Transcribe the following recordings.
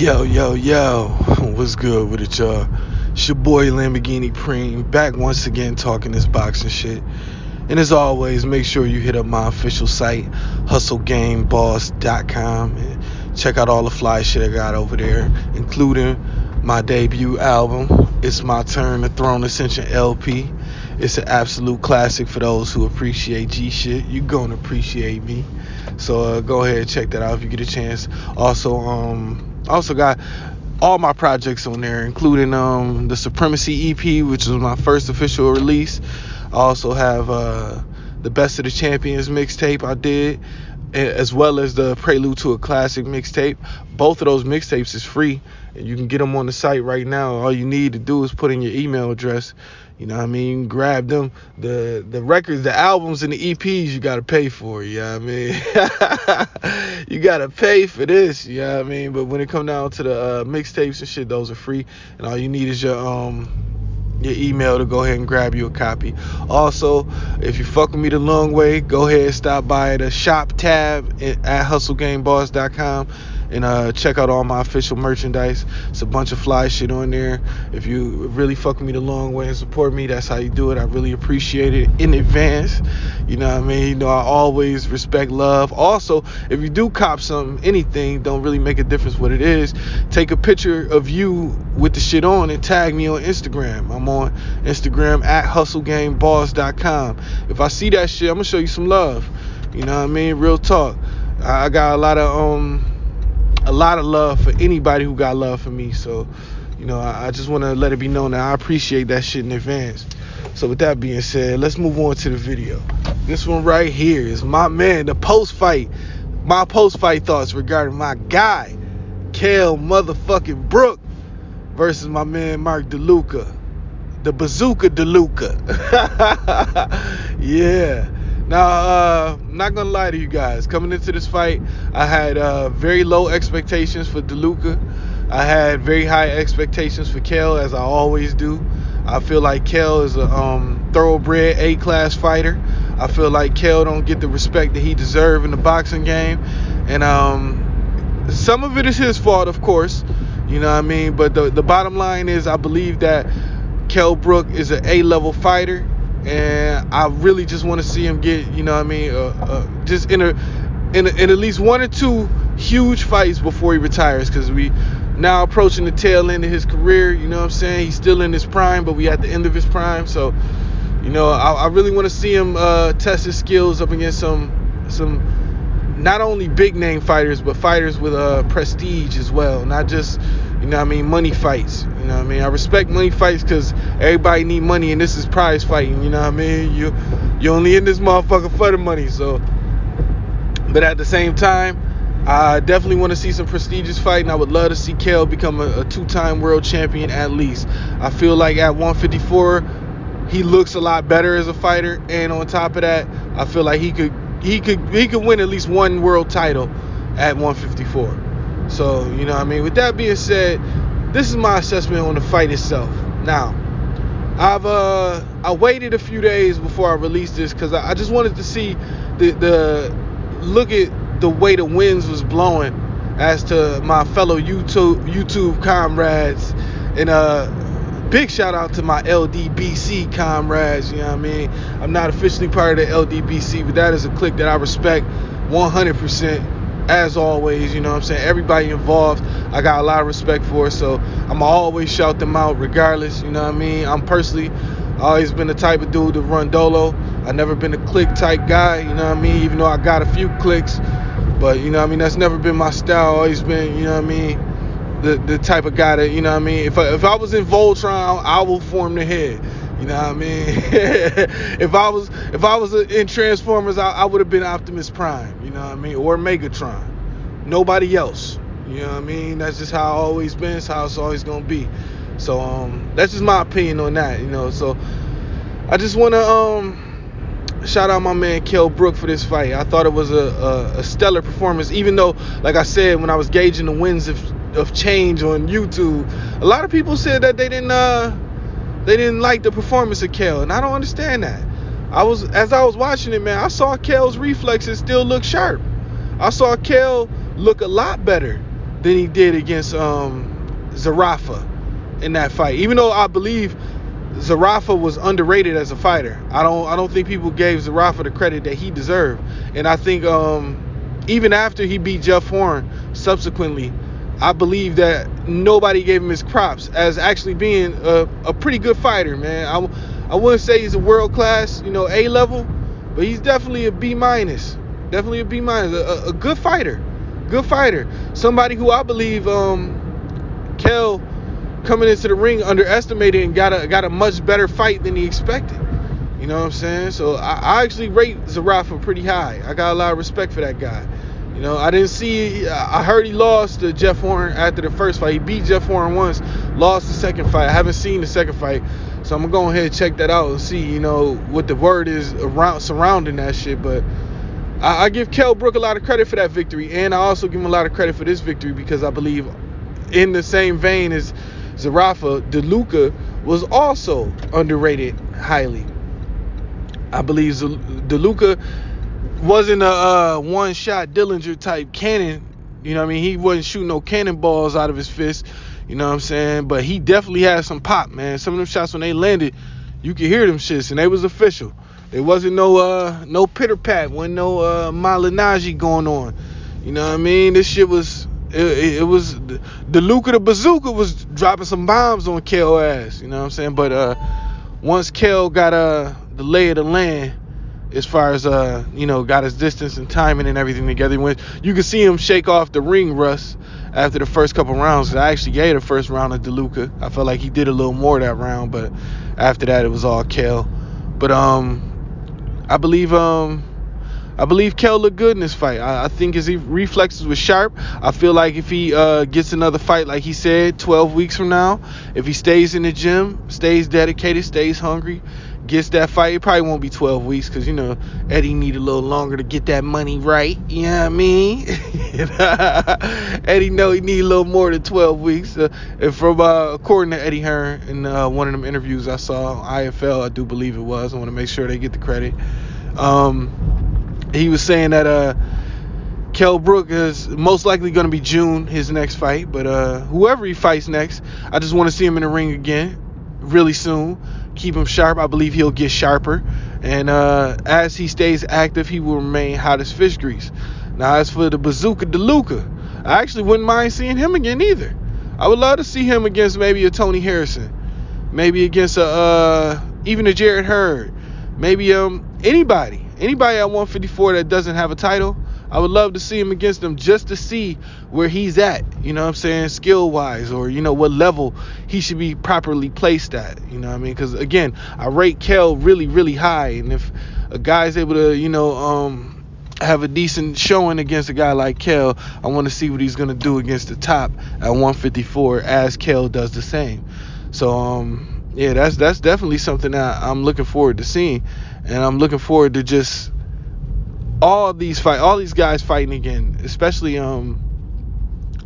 Yo, yo, yo, what's good with it, y'all? It's your boy Lamborghini Preem, back once again talking this boxing shit. And as always, make sure you hit up my official site, hustlegameboss.com, and check out all the fly shit I got over there, including my debut album, It's My Turn, the Throne Ascension LP. It's an absolute classic for those who appreciate G shit. You gonna appreciate me. So go ahead and check that out if you get a chance. Also got all my projects on there, including the Supremacy EP, which was my first official release. I also have the Best of the Champions mixtape I did, as well as the Prelude to a Classic mixtape. Both of those mixtapes is free, and you can get them on the site right now. All you need to do is put in your email address. You know what I mean? You can grab them. The records, the albums, and the EPs, you got to pay for. You know what I mean? You got to pay for this. You know what I mean? But when it come down to the mixtapes and shit, those are free. And all you need is your email to go ahead and grab you a copy. Also, if you fuck with me the long way, go ahead and stop by the shop tab at hustlegameboss.com and check out all my official merchandise. It's a bunch of fly shit on there. If you really fuck with me the long way and support me, that's how you do it. I really appreciate it in advance. You know what I mean? You know, I always respect love. Also, if you do cop something, anything, don't really make a difference what it is, take a picture of you with the shit on and tag me on Instagram. I'm on Instagram at hustlegameboss.com. If I see that shit, I'm gonna show you some love. You know what I mean? Real talk. I got a lot of love for anybody who got love for me. So, you know, I just want to let it be known that I appreciate that shit in advance. So with that being said, let's move on to the video. This one right here is my man, my post-fight thoughts regarding my guy, Kell motherfucking Brook, versus my man, Mark DeLuca. The bazooka DeLuca. Yeah. Now, I'm not going to lie to you guys. Coming into this fight, I had very low expectations for DeLuca. I had very high expectations for Kell, as I always do. I feel like Kell is a thoroughbred A-class fighter. I feel like Kell don't get the respect that he deserves in the boxing game. And some of it is his fault, of course. You know what I mean? But the bottom line is I believe that Kell Brook is an A-level fighter. And I really just want to see him get, you know what I mean, just in at least one or two huge fights before he retires, because we now approaching the tail end of his career. You know what I'm saying? He's still in his prime, but we at the end of his prime. So, you know, I really want to see him test his skills up against some not only big name fighters, but fighters with prestige as well, not just, you know what I mean, money fights. You know what I mean? I respect money fights because everybody need money, and this is prize fighting. You know what I mean? You only in this motherfucker for the money. So, but at the same time, I definitely want to see some prestigious fighting. I would love to see Kell become a two-time world champion at least. I feel like at 154, he looks a lot better as a fighter, and on top of that, I feel like he could win at least one world title at 154. So, you know what I mean? With that being said, this is my assessment on the fight itself. Now, I waited a few days before I released this because I just wanted to see the look at the way the winds was blowing as to my fellow YouTube comrades. And big shout out to my LDBC comrades. You know what I mean? I'm not officially part of the LDBC, but that is a clique that I respect 100%. As always, you know what I'm saying? Everybody involved, I got a lot of respect for, so I'm always shout them out regardless, you know what I mean? I'm personally always been the type of dude to run dolo. I never been a clique type guy, you know what I mean? Even though I got a few cliques, but you know what I mean? That's never been my style. Always been, you know what I mean? The type of guy that, you know what I mean? If I was in Voltron, I will form the head. You know what I mean? If I was in Transformers, I would have been Optimus Prime, you know what I mean? Or Megatron. Nobody else. You know what I mean? That's just how I always been. It's how it's always gonna be. So that's just my opinion on that, you know. So I just wanna shout out my man Kell Brook for this fight. I thought it was a stellar performance, even though, like I said, when I was gauging the winds of change on YouTube, a lot of people said that they didn't like the performance of Kell, and I don't understand that. As I was watching it, man, I saw Kell's reflexes still look sharp. I saw Kell look a lot better than he did against Zerafa in that fight. Even though I believe Zerafa was underrated as a fighter, I don't think people gave Zerafa the credit that he deserved. And I think even after he beat Jeff Horn subsequently, I believe that nobody gave him his props as actually being a pretty good fighter, man. I wouldn't say he's a world class, A level, but he's definitely a B minus. Definitely a B minus. A good fighter. Good fighter. Somebody who I believe Kell coming into the ring underestimated and got a much better fight than he expected. You know what I'm saying? So I actually rate Zerafa pretty high. I got a lot of respect for that guy. I heard he lost to Jeff Horn after the first fight. He beat Jeff Horn once, lost the second fight. I haven't seen the second fight, so I'm going to go ahead and check that out and see, what the word is surrounding that shit. But I give Kell Brook a lot of credit for that victory, and I also give him a lot of credit for this victory because I believe in the same vein as Zerafa, DeLuca was also underrated highly. I believe DeLuca wasn't a one-shot Dillinger type cannon. You know what I mean? He wasn't shooting no cannonballs out of his fist. You know what I'm saying? But he definitely had some pop, man. Some of them shots when they landed, you could hear them shits, and they was official. There wasn't no pitter-pat, wasn't no Malinaji going on. You know what I mean? This shit was... It was DeLuca the bazooka was dropping some bombs on Kell ass. You know what I'm saying? But once Kell got the lay of the land, as far as got his distance and timing and everything together, you could see him shake off the ring rust after the first couple rounds. I actually gave the first round of DeLuca. I felt like he did a little more that round, but after that it was all Kell. But I believe Kell looked good in this fight. I think his reflexes were sharp. I feel like if he gets another fight, like he said, 12 weeks from now, if he stays in the gym, stays dedicated, stays hungry, gets that fight, it probably won't be 12 weeks because, Eddie need a little longer to get that money right. You know what I mean? Eddie know he need a little more than 12 weeks. And from according to Eddie Hearn in one of them interviews I saw, IFL, I do believe it was. I want to make sure they get the credit. He was saying that Kell Brook is most likely going to be June, his next fight. But whoever he fights next, I just want to see him in the ring again really soon. Keep him sharp. I believe he'll get sharper. And as he stays active, he will remain hot as fish grease. Now, as for the bazooka DeLuca, I actually wouldn't mind seeing him again either. I would love to see him against maybe a Tony Harrison. Maybe against even a Jarrett Hurd. Maybe anybody at 154 that doesn't have a title. I would love to see him against them just to see where he's at, you know what I'm saying, skill-wise, or, what level he should be properly placed at, you know what I mean? Because, again, I rate Kell really, really high, and if a guy's able to, have a decent showing against a guy like Kell, I want to see what he's going to do against the top at 154 as Kell does the same. So, yeah, that's definitely something that I'm looking forward to seeing, and I'm looking forward to just all these guys fighting again, especially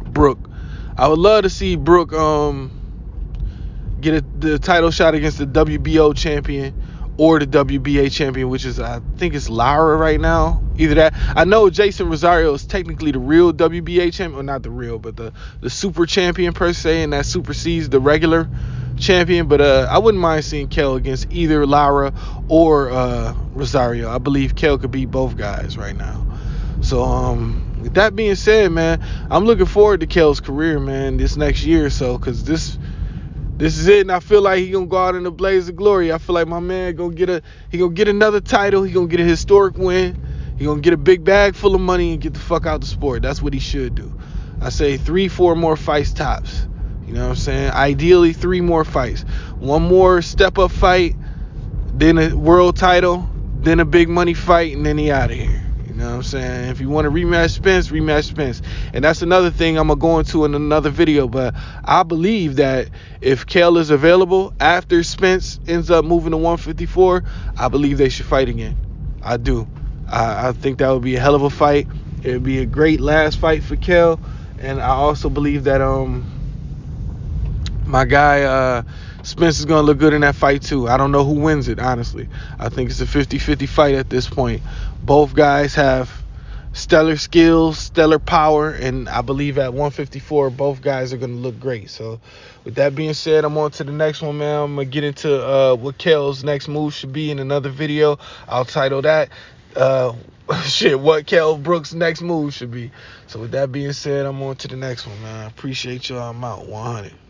Brook. I would love to see Brook get the title shot against the WBO champion or the WBA champion, which is, I think it's Lara right now. Either that. I know Jason Rosario is technically the real WBA champion, or not the real, but the super champion per se, and that supersedes the regular champion. But I wouldn't mind seeing Kell against either Lara or Rosario. I believe Kell could beat both guys right now. So with that being said, man, I'm looking forward to Kell's career, man, this next year or so, because this is it, and I feel like he gonna go out in a blaze of glory. I feel like my man gonna get another title. He gonna get a historic win. He gonna get a big bag full of money and get the fuck out the sport. That's what he should do. I say 3-4 more fights tops. You know what I'm saying? Ideally 3 more fights. 1 more step-up fight, then a world title, then a big money fight, and then he out of here. You know what I'm saying? If you want to rematch Spence. And that's another thing I'm going to go into in another video. But I believe that if Kell is available after Spence ends up moving to 154, I believe they should fight again. I do. I think that would be a hell of a fight. It would be a great last fight for Kell. And I also believe that my guy Spence is going to look good in that fight too. I don't know who wins it, honestly. I think it's a 50-50 fight at this point. Both guys have stellar skills, stellar power, and I believe at 154 both guys are going to look great. So with that being said, I'm on to the next one, man. I'm going to get into what Kell's next move should be in another video. I'll title that what Kell Brook's next move should be. So with that being said, I'm on to the next one, man. I appreciate y'all. I'm out. 100.